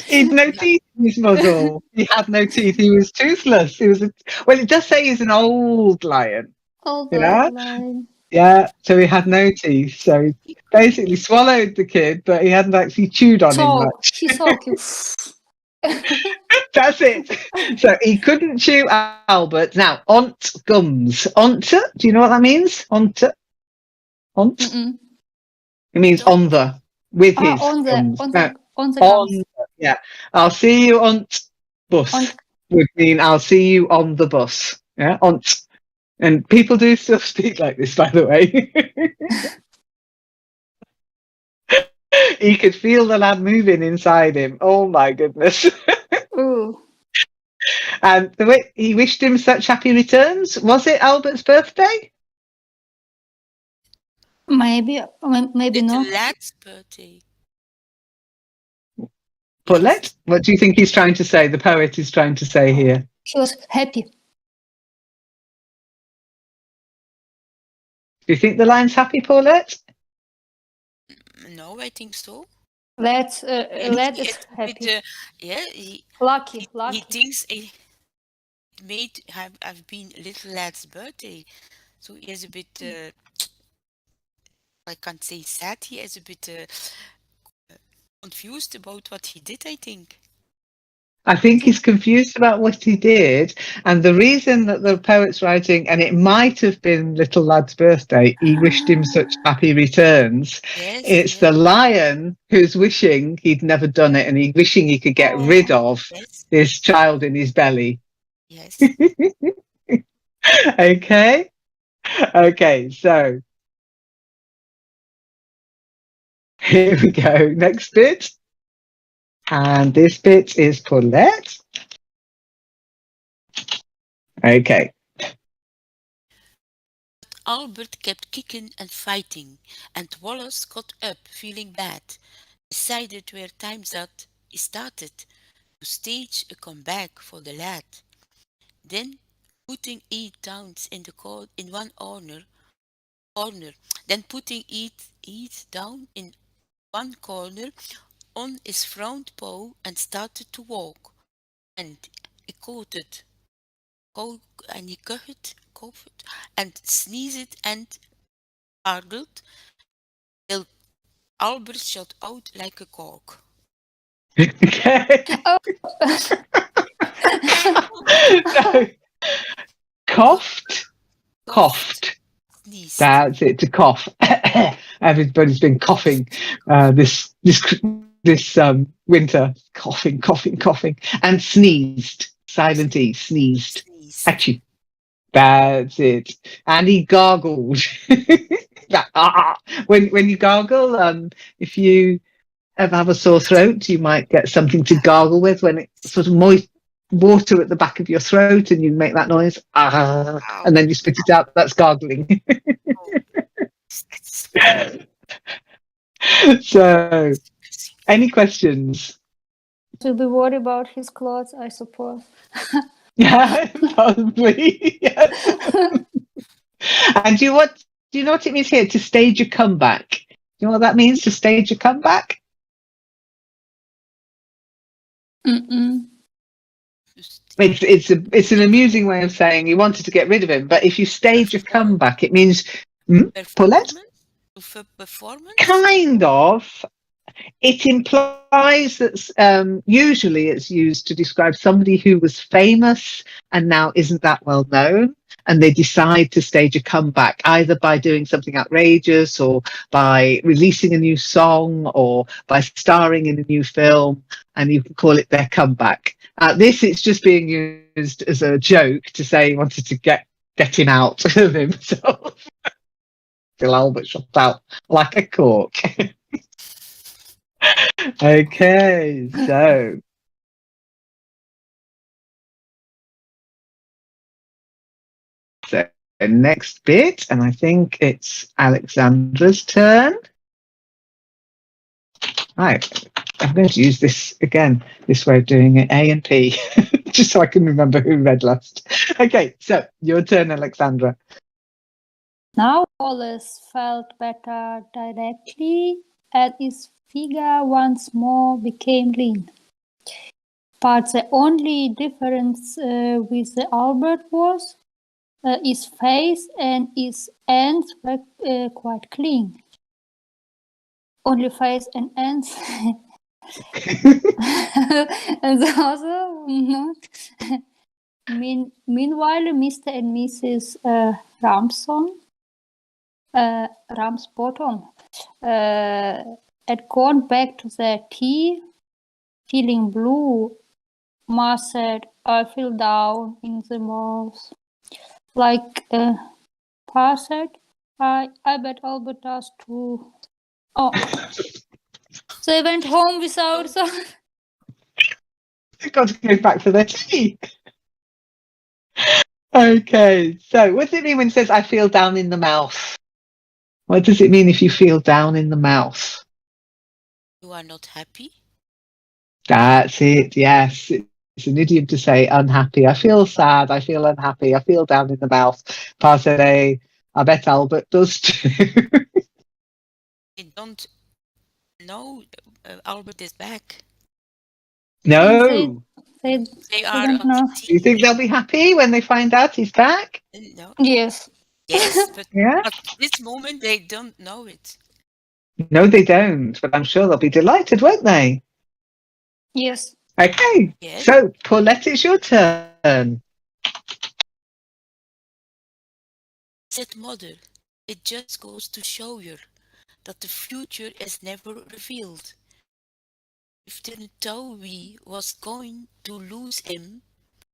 He'd no teeth in his muzzle. He had no teeth. He was toothless. Well, it does say he's an old lion. Old Yeah. line. Yeah, so he had no teeth. So he basically swallowed the kid, but he hadn't actually chewed on him much. He saw you. That's it. So he couldn't chew Albert. Now, ont gums. Ont, do you know what that means? Ont? Mm-mm. It means on the, with his gums. On the gums. Yeah. I'll see you on bus would mean I'll see you on the bus. Yeah, on. And people do still speak like this, by the way. He could feel the lad moving inside him. Oh my goodness. Ooh. And the way he wished him such happy returns. Was it Albert's birthday? Maybe not. The lad's birthday. Paulette, what do you think he's trying to say? The poet is trying to say here. He was happy. Do you think the line's happy, Paulette? No, I think so. Lad is happy. Lucky. He thinks it may have been little lad's birthday, so he is a bit. I can't say sad. He is a bit confused about what he did, I think. I think he's confused about what he did. And the reason that the poet's writing, and it might have been little lad's birthday, he wished him such happy returns. Yes, It's yes. the lion who's wishing he'd never done it and he wishing he could get rid of Yes, this child in his belly. yes. Okay. Okay. So here we go. Next bit. And this bit is Paulette. Okay. Albert kept kicking and fighting, and Wallace got up feeling bad, decided where time's at, he started to stage a comeback for the lad. Then putting it down in in one corner, then putting it down in one corner on his front paw and started to walk. And he coated, and he coughed, and sneezed and gargled till Albert shot out like a cork. Okay. Oh. No. Coughed. Coughed. Sneezed. That's it. To cough. Everybody's been coughing this winter. Coughing, and sneezed. Silent E. Sneezed. Sneezed. Achoo. That's it. And he gargled. When you gargle, if you ever have a sore throat, you might get something to gargle with when it's sort of moist water at the back of your throat and you make that noise. And then you spit it out. That's gargling. So, any questions? To be worried about his clothes, I suppose. Yeah, probably. Yes. And do you know what it means here? To stage a comeback. Do you know what that means? To stage a comeback? Mm-mm. It's an amusing way of saying you wanted to get rid of him, but if you stage a comeback, it means Paulette? Performance? Kind of. It implies that usually it's used to describe somebody who was famous and now isn't that well known, and they decide to stage a comeback either by doing something outrageous or by releasing a new song or by starring in a new film, and you can call it their comeback. It's just being used as a joke to say he wanted to get him out of himself. Till Albert shot out like a cork. Okay, so next bit, and I think it's Alexandra's turn. Right, I'm going to use this again, this way of doing it, A and P, just so I can remember who read last. Okay, so your turn, Alexandra. Now Wallace felt better directly, and his figure once more became lean. But the only difference with the Albert was his face and his hands were quite clean. Only face and hands. And also not. Meanwhile, Mr. and Mrs. Ramsbottom had gone back to their tea, feeling blue. Ma said, I feel down in the mouth. Like Pa said, I bet Albert does too. Oh. They went home without some. I've got to go back for their tea. Okay, so what does it mean when it says I feel down in the mouth? What does it mean if you feel down in the mouth? You are not happy? That's it, yes. It's an idiom to say unhappy. I feel sad, I feel unhappy, I feel down in the mouth. Pa said, hey, I bet Albert does too. They don't know Albert is back. No. They are don't know. Do you think they'll be happy when they find out he's back? No. Yes. Yes, but Yeah. at this moment they don't know it. No, they don't, but I'm sure they'll be delighted, won't they? Yes. Okay, Yes. so Paulette, it's your turn. Said mother, it just goes to show you that the future is never revealed. If the Towie was going to lose him,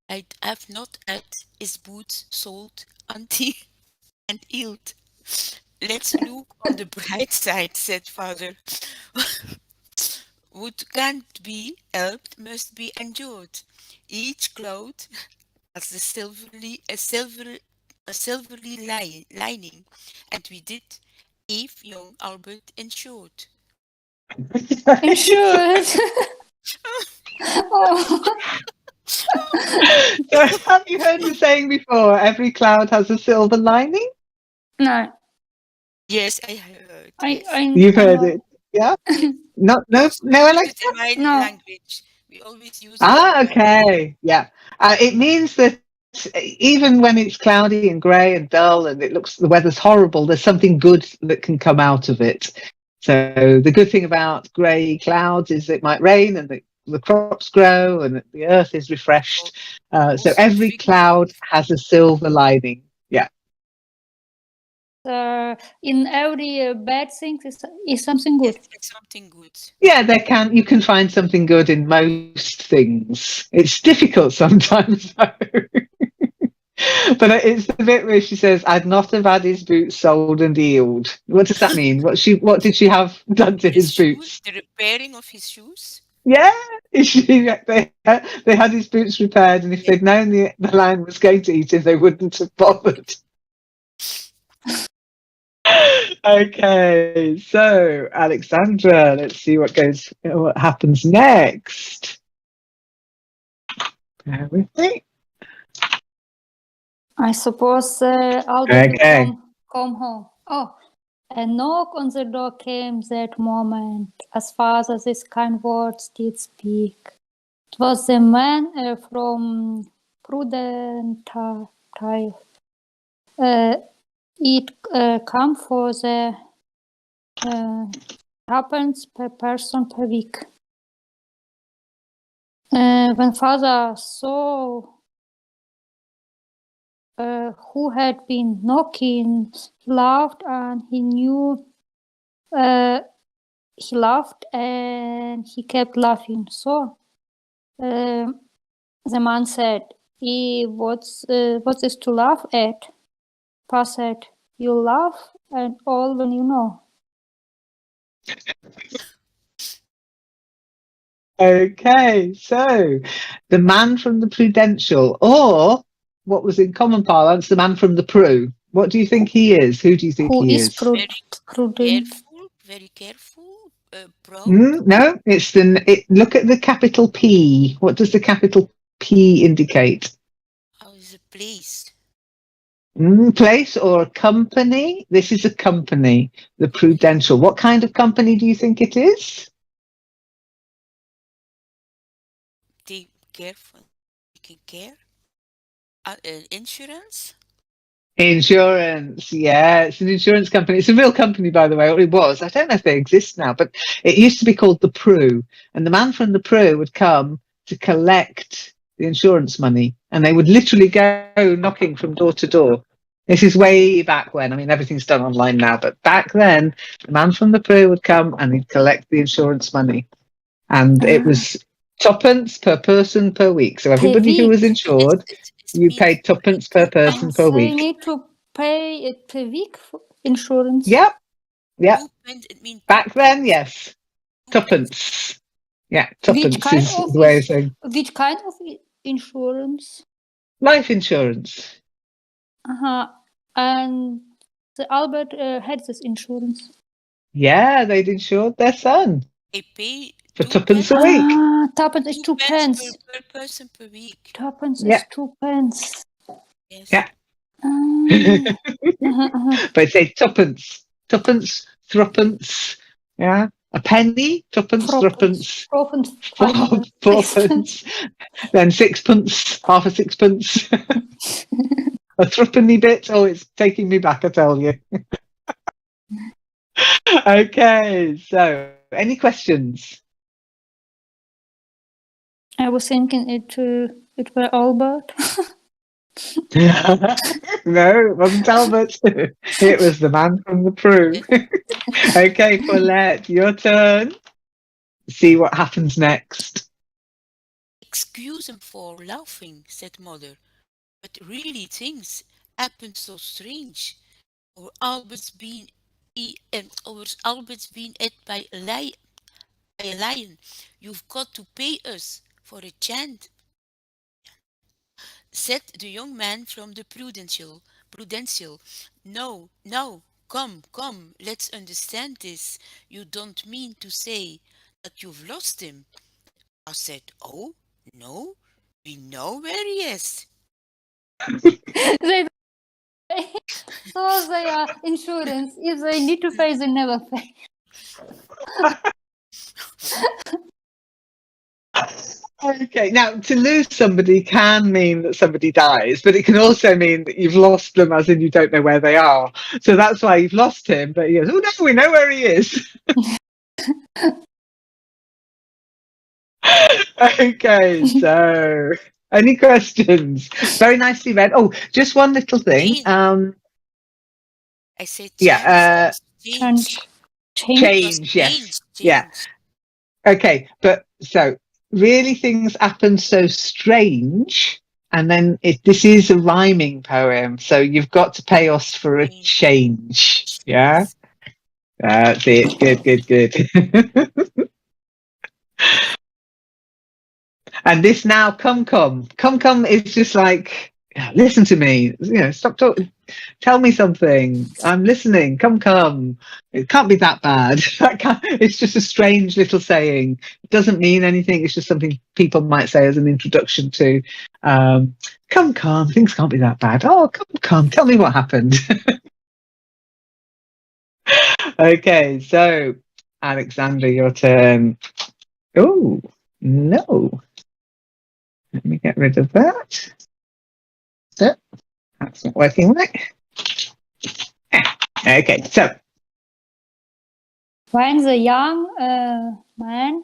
I'd have not had his boots sold until and healed. Let's look on the bright side, said father. What can't be helped must be endured. Each cloud has a silvery lining, and we did Eve young Albert in short. Insured. Oh, So have you heard the saying before, every cloud has a silver lining? no, Yes, I heard. I, Yes. I, You've I heard know. it, yeah? We No, also no, use Alex? it in my No. language. We always use it in my Okay, yeah. It means that even when it's cloudy and grey and dull and it looks the weather's horrible, there's something good that can come out of it. So the good thing about grey clouds is it might rain and the crops grow and the earth is refreshed. So also every cloud has a silver lining. Yeah. In every bad thing is something good. Yes, it's something good. Yeah, you can find something good in most things. It's difficult sometimes though. But it's the bit where she says, "I'd not have had his boots soled and healed." What does that mean? What did she have done to his shoes, boots? the repairing of his shoes. Yeah, they had his boots repaired, and if they'd known the lion was going to eat him, they wouldn't have bothered. Okay, so Alexandra, let's see what happens next. Bear with me. I suppose Albert Okay. will come home. Oh, a knock on the door came that moment, as fast as his kind words did speak. It was the man from Prudentine. It come for the happens per person per week. When father saw who had been knocking, he laughed and he knew he laughed and he kept laughing. So the man said, what's this to laugh at? Pa said, you laugh and all when you know. Okay, so the man from the Prudential, or what was in common parlance, the man from the Pru. What do you think he is? Who do you think Who he is is? prudent? Very careful, proud. No, it's look at the capital P. What does the capital P indicate? How is a place? Place or a company? This is a company, the Prudential. What kind of company do you think it is? Take careful, taking care. Insurance. Insurance, yeah, it's an insurance company. It's a real company, by the way, or it was. I don't know if they exist now, but it used to be called the Pru. And the man from the Pru would come to collect the insurance money, and they would literally go knocking from door to door. This is way back when. I mean, everything's done online now, but back then, the man from the Pru would come and he'd collect the insurance money, and it was tuppence per person per week. So everybody who was insured, you paid tuppence per person per So week. you need to pay it per week for insurance. Yep. It means Back then, yes. Tuppence. Yeah, tuppence is the way of saying which kind of insurance? life insurance. And the Albert had this insurance. Yeah, they'd insured their son They pay for tuppence a week. Tuppence is 2 pence. Per person per week. Tuppence Yeah. is 2 pence. Yes. Yeah. Uh-huh. But say tuppence, threepence, yeah, a penny, tuppence, threepence, fourpence, then sixpence, half a sixpence, a threepenny bit. Oh, it's taking me back, I tell you. Okay, so any questions? I was thinking it were Albert. No, it wasn't Albert. It was the man from the Prue. Okay, Paulette, your turn. See what happens next. Excuse him for laughing, said Mother, but really things happen so strange. Or Albert's been ate by a lion. You've got to pay us for a chant, said the young man from the Prudential. No, no, come, let's understand this. You don't mean to say that you've lost him. I said, oh, no, we know where he is. They so they are insurance. If they need to pay, they never pay. Okay, now to lose somebody can mean that somebody dies, but it can also mean that you've lost them, as in you don't know where they are. So that's why you've lost him. But he goes, oh no, we know where he is. Okay, so any questions? Very nicely read. Oh, just one little thing. Change. I said Yeah, change. change. Yes, yeah. Okay, but so really things happen so strange, and then this is a rhyming poem, so you've got to pay us for a change. Yeah, that's it. Good. And this now, come is just like, listen to me. Stop talking. Tell me something. I'm listening. Come. It can't be that bad. It's just a strange little saying. It doesn't mean anything. It's just something people might say as an introduction to, come. Things can't be that bad. Oh, come. Tell me what happened. Okay, so Alexander, your turn. Oh, no. Let me get rid of that. So, that's not working right. Okay, so. When the young man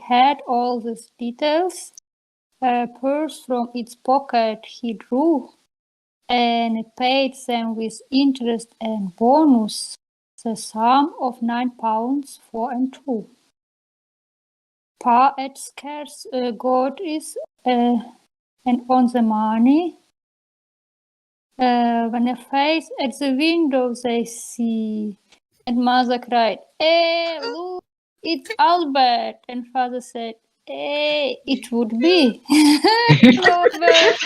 had all these details, a purse from its pocket he drew and paid them with interest and bonus the sum of £9 4 and 2. Pa had scarce got his and on the money. When a face at the window they see, and mother cried, "Hey, look, it's Albert!" And father said, "Hey, it would be Albert."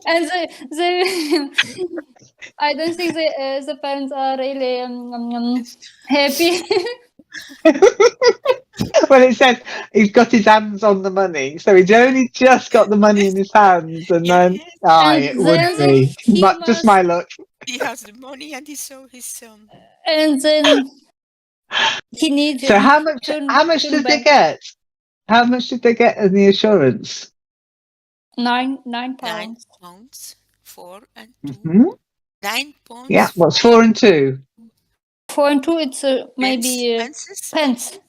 And they I don't think the parents are really happy. Well, it said he's got his hands on the money, so he's only just got the money in his hands, and then it would be just my luck. He has the money and he saw his son. And then he needs. So how much did they get? How much did they get in the insurance? £9. £9, 4 and 2. Mm-hmm. £9. Yeah, what's 4 and 2? 4 and 2, it's maybe pence.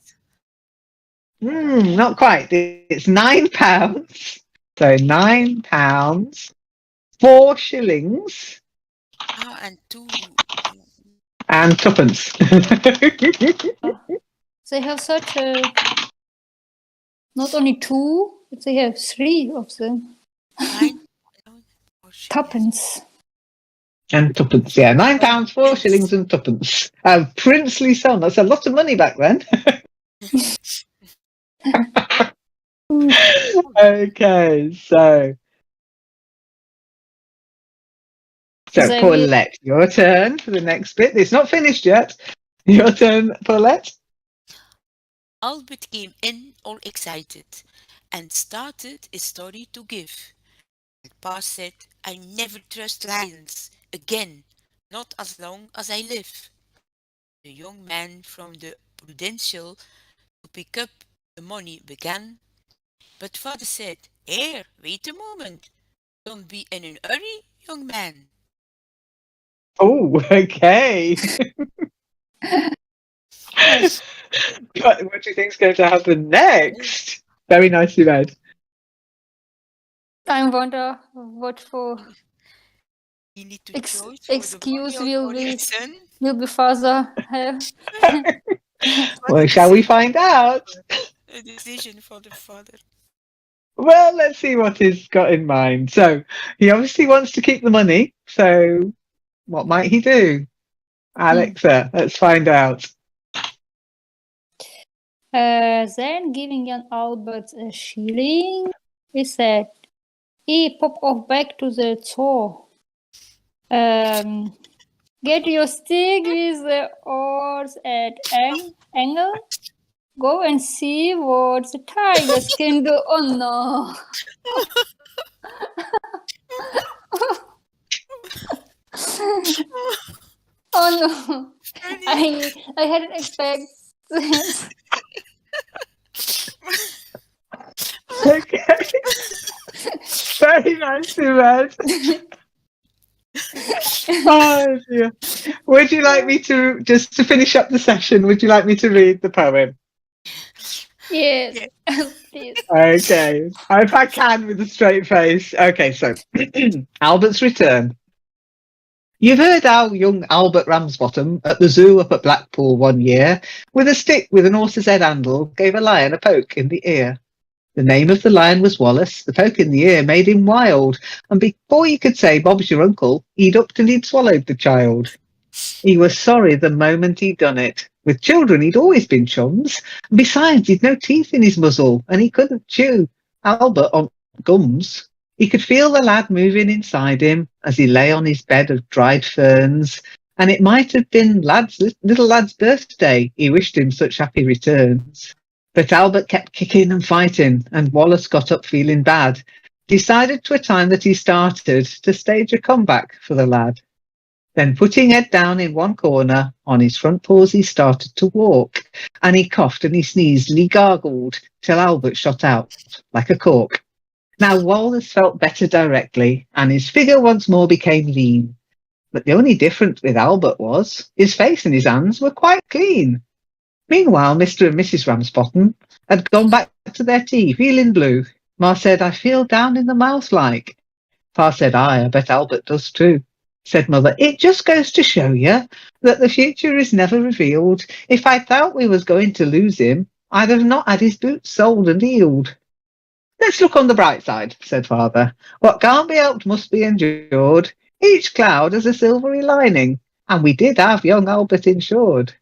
Not quite. It's £9. So £9, 4 shillings, and 2 and twopence. They have such a not only 2, but they have 3 of them. Tuppence. And twopence, yeah. £9, 4 shillings and twopence. A princely sum. That's a lot of money back then. Okay, so Paulette, your turn for the next bit. It's not finished yet. Your turn, Paulette. Albert came in all excited and started a story to give. And Pa said, "I never trust lions again, not as long as I live." The young man from the Prudential to pick up the money began, but father said, "Here, wait a moment. Don't be in a hurry, young man." Oh, okay. But what do you think's going to happen next? Very nicely read. I wonder what for You need to Ex- choose for the excuse money will or be- your son. will be father have. Well, shall we find out? A decision for the father. Well, let's see what he's got in mind. So, he obviously wants to keep the money. So, what might he do? Alexa, let's find out. Then giving young Albert a shilling, he said, "He pop off back to the store. Get your stick with the oars at angle. Go and see what the tigers can do." Oh no! Oh no! Funny. I hadn't expected this. Okay. Very nicely read. Oh dear. Would you like me to, just to finish up the session, would you like me to read the poem? Yes, Yeah. please. Okay. If I can with a straight face. Okay, so Albert's return. You've heard how young Albert Ramsbottom at the zoo up at Blackpool one year, with a stick with an horse's head handle, gave a lion a poke in the ear. The name of the lion was Wallace. The poke in the ear made him wild, and before you could say Bob's your uncle, he'd up till he'd swallowed the child. He was sorry the moment he'd done it. With children he'd always been chums, and besides he'd no teeth in his muzzle, and he couldn't chew Albert on gums. He could feel the lad moving inside him as he lay on his bed of dried ferns, and it might have been little lad's birthday. He wished him such happy returns. But Albert kept kicking and fighting, and Wallace got up feeling bad, decided to a time that he started to stage a comeback for the lad. Then putting head down in one corner, on his front paws he started to walk, and he coughed and he sneezed and he gargled till Albert shot out like a cork. Now Wallace felt better directly, and his figure once more became lean. But the only difference with Albert was his face and his hands were quite clean. Meanwhile, Mr. and Mrs. Ramsbottom had gone back to their tea, feeling blue. Ma said, "I feel down in the mouth like." Pa said, I bet Albert does too. Said Mother, "It just goes to show you that the future is never revealed. If I thought we was going to lose him, I'd have not had his boots soled and heeled." "Let's look on the bright side," said Father. "What can't be helped must be endured. Each cloud has a silvery lining, and we did have young Albert insured."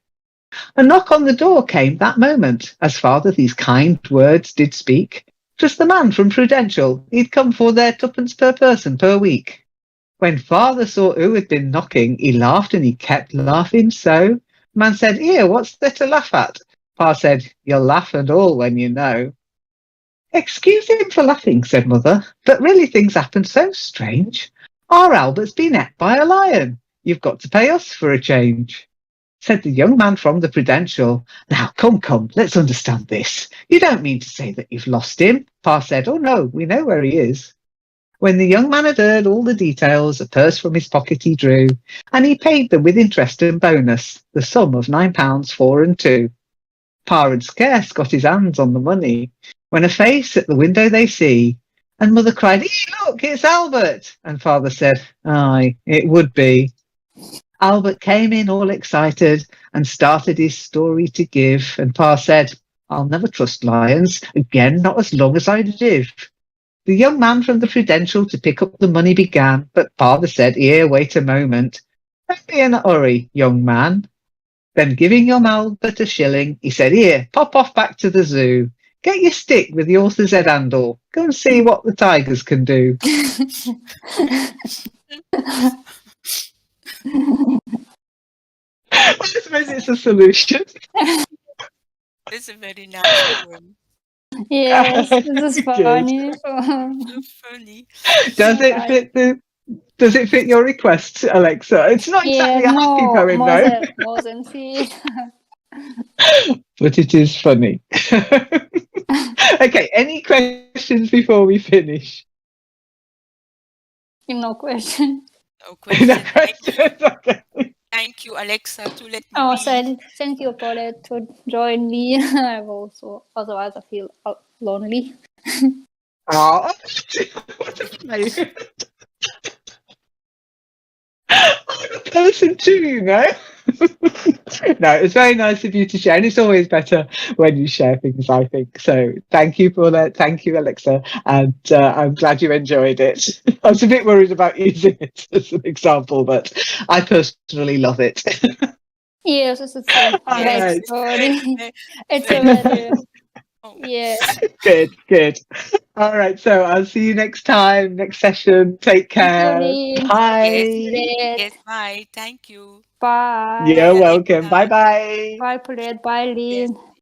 A knock on the door came that moment, as Father these kind words did speak. 'Twas the man from Prudential, he'd come for their twopence per person per week. When Father saw who had been knocking, he laughed and he kept laughing so. Man said, "Here, what's there to laugh at?" Pa said, "You'll laugh and all when you know." "Excuse him for laughing," said Mother, "but really things happen so strange. Our Albert's been ate by a lion. You've got to pay us for a change." Said the young man from the Prudential, "Now, come, let's understand this. You don't mean to say that you've lost him?" Pa said, "Oh no, we know where he is." When the young man had heard all the details, a purse from his pocket he drew, and he paid them with interest and bonus, the sum of £9 4 and 2. Pa had scarce got his hands on the money, when a face at the window they see, and Mother cried, Look, it's Albert!" And Father said, "Aye, it would be." Albert came in all excited and started his story to give, and Pa said, "I'll never trust lions again, not as long as I live." The young man from the Prudential to pick up the money began, but Father said, "Here, wait a moment. Don't be in a hurry, young man." Then giving young Albert a shilling, he said, "Here, pop off back to the zoo. Get your stick with the horse's head handle. Go and see what the tigers can do." I suppose it's a solution. It's a very nice poem. Yes, this is Good. funny. So funny. Does it fit Does it fit your request, Alexa? It's not exactly Yes, a happy more, poem, more though, than more than fit. but it is funny. Okay, any questions before we finish? No question. No No question. questions. Okay. Thank you, Alexa, to let me Oh, read. thank you, Paulette, to join me. I've also, otherwise I feel lonely. Oh, what a player. I'm a person too, you know. No, it's very nice of you to share, and it's always better when you share things, I think. So thank you for that. Thank you, Alexa, and I'm glad you enjoyed it. I was a bit worried about using it as an example, but I personally love it. Yes, it's a All great right. story. Very, It's a very very, oh, yeah. Good, good. All right, so I'll see you next time, next session. Take Thank you, care. Lynn. yes, Bye. yes, bye. Thank you. Bye. You're Bye, welcome. Alexa. Bye bye. Bye, Paulette. Bye, Yes. Lynn.